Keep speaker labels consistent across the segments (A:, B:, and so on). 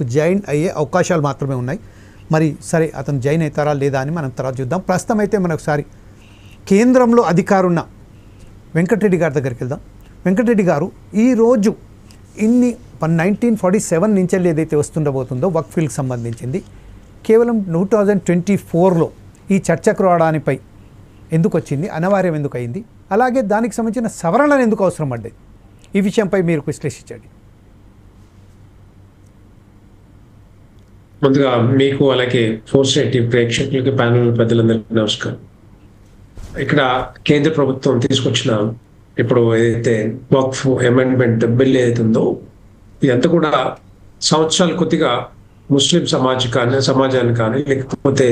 A: Join అయ్యే అవకాశాలు మాత్రమే ఉన్నాయి. మరి సరే అతను జాయిన్ అవుతారా లేదా అని మనం తర్వాత చూద్దాం. ప్రస్తుతం అయితే మనం ఒకసారి కేంద్రంలో అధికారున్న వెంకటరెడ్డి గారి దగ్గరికి వెళ్దాం. వెంకటరెడ్డి గారు ఈరోజు 1947 నుంచి ఏదైతే వస్తుండబోతుందో వక్ఫీల్కి సంబంధించింది కేవలం 2024లో ఈ చర్చకు రావడానిపై ఎందుకు వచ్చింది, అనివార్యం ఎందుకు అయింది, అలాగే దానికి సంబంధించిన సవరణలు ఎందుకు అవసరం పడ్డాయి, ఈ విషయంపై మీరు విశ్లేషించండి.
B: ముందుగా మీకు అలాగే 480 ప్రేక్షకులకి ప్యానల్ పెద్దలందరికీ నమస్కారం. ఇక్కడ కేంద్ర ప్రభుత్వం తీసుకొచ్చిన ఇప్పుడు ఏదైతే వక్ఫ్ అమెండ్మెంట్ బిల్ ఏదైతుందో ఇదంతా కూడా సంవత్సరాలు కొద్దిగా ముస్లిం సమాజానికి కానీ లేకపోతే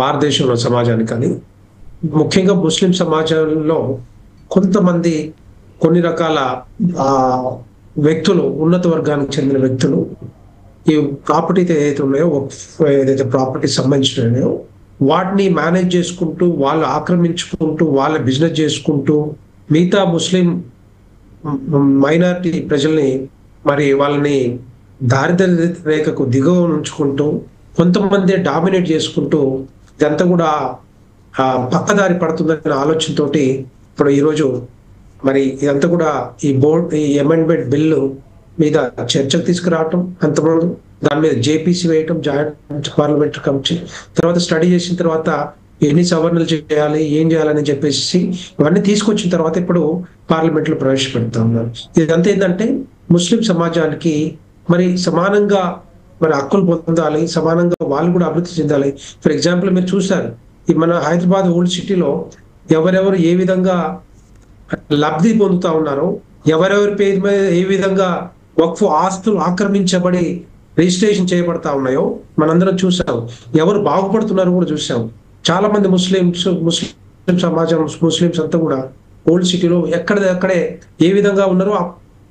B: భారతదేశంలో సమాజానికి కానీ ముఖ్యంగా ముస్లిం సమాజంలో కొంతమంది కొన్ని రకాల వ్యక్తులు ఉన్నత వర్గానికి చెందిన వ్యక్తులు ఈ ప్రాపర్టీ ఏదైతే ఉన్నాయో ఏదైతే ప్రాపర్టీ సంబంధించినాయో వాటిని మేనేజ్ చేసుకుంటూ వాళ్ళు ఆక్రమించుకుంటూ వాళ్ళ బిజినెస్ చేసుకుంటూ మిగతా ముస్లిం మైనారిటీ ప్రజల్ని మరి వాళ్ళని దారిద్ర్య రేఖకు దిగువ ఉంచుకుంటూ కొంతమంది డామినేట్ చేసుకుంటూ ఇదంతా కూడా పక్కదారి పడుతుందనే ఆలోచనతోటి ఇప్పుడు ఈరోజు మరి ఇదంతా కూడా ఈ అమెండ్మెంట్ బిల్లు మీద చర్చకు తీసుకురావటం, అంతకుముందు దాని మీద జేపీసీ వేయటం, జాయింట్ పార్లమెంటరీ కమిటీ, తర్వాత స్టడీ చేసిన తర్వాత ఎన్ని సవరణలు చేయాలి, ఏం చేయాలని చెప్పేసి ఇవన్నీ తీసుకొచ్చిన తర్వాత ఇప్పుడు పార్లమెంట్ లో ప్రవేశపెడతా ఉన్నారు. ఇదంతా ఏంటంటే ముస్లిం సమాజానికి మరి సమానంగా మరి హక్కులు పొందాలి, సమానంగా వాళ్ళు కూడా అభివృద్ధి చెందాలి. ఫర్ ఎగ్జాంపుల్ మీరు చూసారు ఈ మన హైదరాబాద్ ఓల్డ్ సిటీలో ఎవరెవరు ఏ విధంగా లబ్ధి పొందుతా ఉన్నారో, ఎవరెవరి పేరు మీద ఏ విధంగా వక్ఫ్ ఆస్తులు ఆక్రమించబడి రిజిస్ట్రేషన్ చేయబడతా ఉన్నాయో మనందరం చూసాం. ఎవరు బాగుపడుతున్నారో కూడా చూసాం. చాలా మంది ముస్లిం సమాజం ముస్లింస్ అంతా కూడా ఓల్డ్ సిటీలో ఎక్కడే ఏ విధంగా ఉన్నారో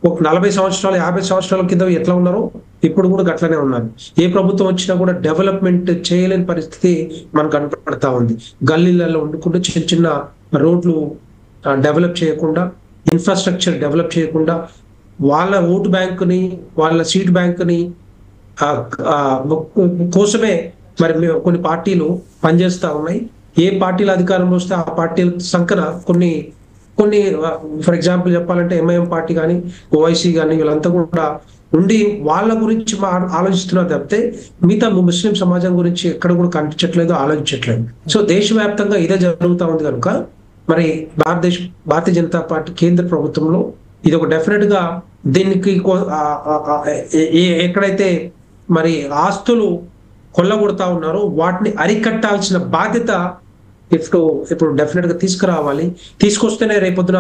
B: ఒక 40 సంవత్సరాలు 50 సంవత్సరాల కింద ఎట్లా ఉన్నారో ఇప్పుడు కూడా అట్లనే ఉన్నారు. ఏ ప్రభుత్వం వచ్చినా కూడా డెవలప్మెంట్ చేయలేని పరిస్థితి మనకు కనపడతా ఉంది. గల్లీలలో వండుకుంటూ చిన్న చిన్న రోడ్లు డెవలప్ చేయకుండా, ఇన్ఫ్రాస్ట్రక్చర్ డెవలప్ చేయకుండా వాళ్ళ ఓటు బ్యాంకుని వాళ్ళ సీట్ బ్యాంకుని కోసమే మరి కొన్ని పార్టీలు పనిచేస్తా ఉన్నాయి. ఏ పార్టీల అధికారంలో వస్తే ఆ పార్టీల సంఖ్యన కొన్ని ఫర్ ఎగ్జాంపుల్ చెప్పాలంటే ఎంఐఎం పార్టీ కానీ ఓవైసీ కానీ వీళ్ళంతా కూడా ఉండి వాళ్ళ గురించి ఆలోచిస్తున్నారు తప్పితే మిగతా ముస్లిం సమాజం గురించి ఎక్కడ కూడా కనిపించట్లేదు, ఆలోచించట్లేదు. సో దేశవ్యాప్తంగా ఇదే జరుగుతూ ఉంది కనుక మరి భారతీయ జనతా పార్టీ కేంద్ర ప్రభుత్వంలో ఇది ఒక డెఫినెట్ గా దీనికి ఎక్కడైతే మరి ఆస్తులు కొల్లగొడతా ఉన్నారో వాటిని అరికట్టాల్సిన బాధ్యత ఇప్పుడు డెఫినెట్ గా తీసుకురావాలి. తీసుకొస్తేనే రేపొద్దున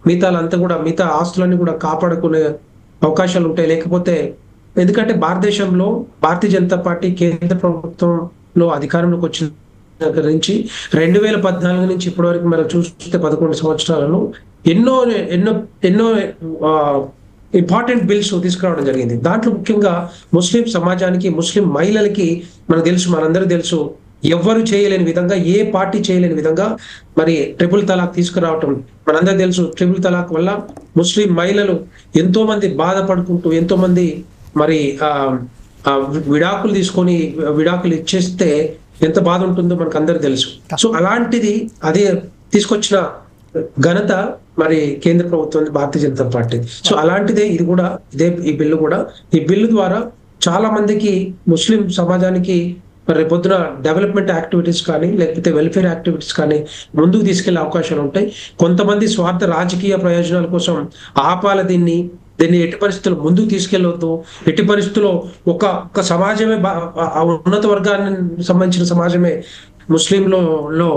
B: మిగతా ఆస్తులన్నీ కూడా కాపాడుకునే అవకాశాలు ఉంటాయి. లేకపోతే ఎందుకంటే భారతదేశంలో భారతీయ జనతా పార్టీ కేంద్ర ప్రభుత్వంలో అధికారంలోకి వచ్చిన దగ్గర నుంచి 2014 నుంచి ఇప్పటి వరకు మనం చూస్తే 11 సంవత్సరాలలో ఎన్నో ఇంపార్టెంట్ బిల్స్ తీసుకురావడం జరిగింది. దాంట్లో ముఖ్యంగా ముస్లిం సమాజానికి, ముస్లిం మహిళలకి మనందరూ తెలుసు ఎవ్వరు చేయలేని విధంగా, ఏ పార్టీ చేయలేని విధంగా మరి ట్రిపుల్ తలాక్ తీసుకురావటం మనందరూ తెలుసు. ట్రిపుల్ తలాక్ వల్ల ముస్లిం మహిళలు ఎంతో మంది బాధపడుకుంటూ, ఎంతో మంది మరి విడాకులు ఇచ్చేస్తే ఎంత బాధ ఉంటుందో మనకు అందరు తెలుసు. సో అలాంటిది అదే తీసుకొచ్చిన ఘనత మరి కేంద్ర ప్రభుత్వం భారతీయ జనతా పార్టీ. సో అలాంటిదే ఇది కూడా, ఈ బిల్లు ద్వారా చాలా మందికి ముస్లిం సమాజానికి మరి రేపొద్దున డెవలప్మెంట్ యాక్టివిటీస్ కానీ లేకపోతే వెల్ఫేర్ యాక్టివిటీస్ కానీ ముందుకు తీసుకెళ్లే అవకాశాలు ఉంటాయి. కొంతమంది స్వార్థ రాజకీయ ప్రయోజనాల కోసం ఆపాల దీన్ని ఎట్టి పరిస్థితుల్లో ముందుకు తీసుకెళ్లవద్దు. ఎట్టి పరిస్థితుల్లో ఒక సమాజమే ఉన్నత వర్గానికి సంబంధించిన సమాజమే ముస్లింలో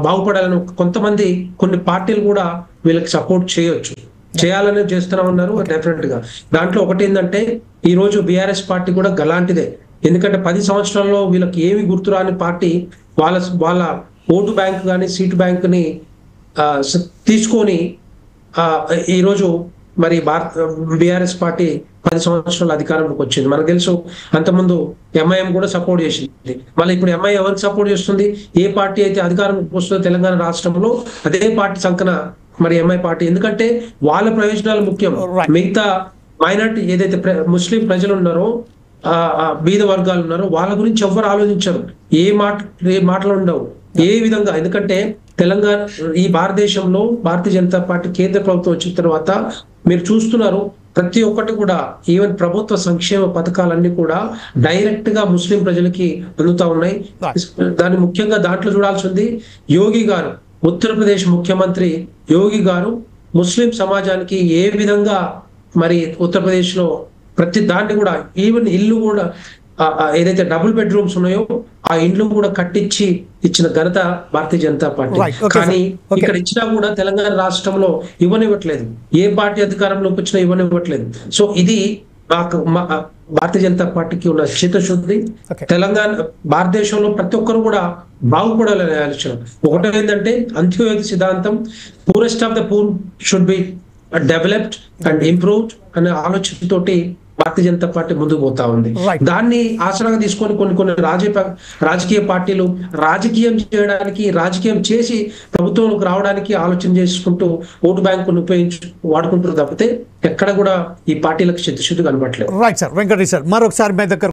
B: బాగుపడాలని కొంతమంది కొన్ని పార్టీలు కూడా వీళ్ళకి సపోర్ట్ చేయాలని చేస్తున్నా ఉన్నారు. డెఫినెట్ గా దాంట్లో ఒకటి ఏంటంటే ఈ రోజు బీఆర్ఎస్ పార్టీ కూడా గలాంటిదే. ఎందుకంటే 10 సంవత్సరాల్లో వీళ్ళకి ఏమి గుర్తురాని పార్టీ వాళ్ళ ఓటు బ్యాంక్ కానీ సీటు బ్యాంకుని తీసుకొని ఈరోజు మరి బీఆర్ఎస్ పార్టీ 10 సంవత్సరాల అధికారంలోకి వచ్చింది. మనకు తెలుసు అంతకుముందు ఎంఐఎం కూడా సపోర్ట్ చేసింది. మళ్ళీ ఇప్పుడు ఎంఐ ఎవరికి సపోర్ట్ చేస్తుంది? ఏ పార్టీ అయితే అధికారంలోకి వస్తుందో తెలంగాణ రాష్ట్రంలో అదే పార్టీ సంకన మరి ఎంఐ పార్టీ. ఎందుకంటే వాళ్ళ ప్రయోజనాలు ముఖ్యం. మిగతా మైనార్టీ ఏదైతే ముస్లిం ప్రజలు ఉన్నారో బీద వర్గాలు ఉన్నారో వాళ్ళ గురించి ఎవ్వరు ఆలోచించరు. ఏ మాటలు ఉండవు ఏ విధంగా. ఎందుకంటే తెలంగాణ ఈ భారతదేశంలో భారతీయ జనతా పార్టీ కేంద్ర ప్రభుత్వం వచ్చిన తర్వాత మీరు చూస్తున్నారు ప్రతి ఒక్కటి కూడా ఈవెన్ ప్రభుత్వ సంక్షేమ పథకాలన్నీ కూడా డైరెక్ట్ గా ముస్లిం ప్రజలకి అందుతా ఉన్నాయి. దాన్ని ముఖ్యంగా దాంట్లో చూడాల్సింది యోగి గారు, ఉత్తరప్రదేశ్ ముఖ్యమంత్రి యోగి గారు ముస్లిం సమాజానికి ఏ విధంగా మరి ఉత్తరప్రదేశ్ లో ప్రతి దాన్ని కూడా ఈవెన్ ఇల్లు కూడా ఏదైతే డబుల్ బెడ్రూమ్స్ ఉన్నాయో ఆ ఇండ్లు కూడా కట్టించి ఇచ్చిన ఘనత భారతీయ జనతా పార్టీ. కానీ ఇక్కడ ఇచ్చినా కూడా తెలంగాణ రాష్ట్రంలో ఇవ్వనివ్వట్లేదు, ఏ పార్టీ అధికారంలోకి వచ్చినా ఇవ్వనివ్వట్లేదు. సో ఇది భారతీయ జనతా పార్టీకి ఉన్న చిత్తశుద్ధి. తెలంగాణ భారతదేశంలో ప్రతి ఒక్కరు కూడా బాగుపడాలనే ఆలోచన. ఒకటి ఏంటంటే అంత్యోదయ సిద్ధాంతం, poorest of the poor should be developed and improved అనే ఆలోచనతోటి భారతీయ జనతా పార్టీ ముందుకు పోతా ఉంది. దాన్ని ఆసరాగా తీసుకొని కొన్ని రాజకీయ పార్టీలు రాజకీయం చేయడానికి, రాజకీయం చేసి ప్రభుత్వంలోకి రావడానికి ఆలోచన చేసుకుంటూ ఓటు బ్యాంకును వాడుకుంటారు తప్పితే ఎక్కడ కూడా ఈ పార్టీలకు చిత్తశుద్ధి కనబడట్లేదు.
A: రైట్ సార్, వెంకటేష్ సార్ మరొకసారి మీ దగ్గర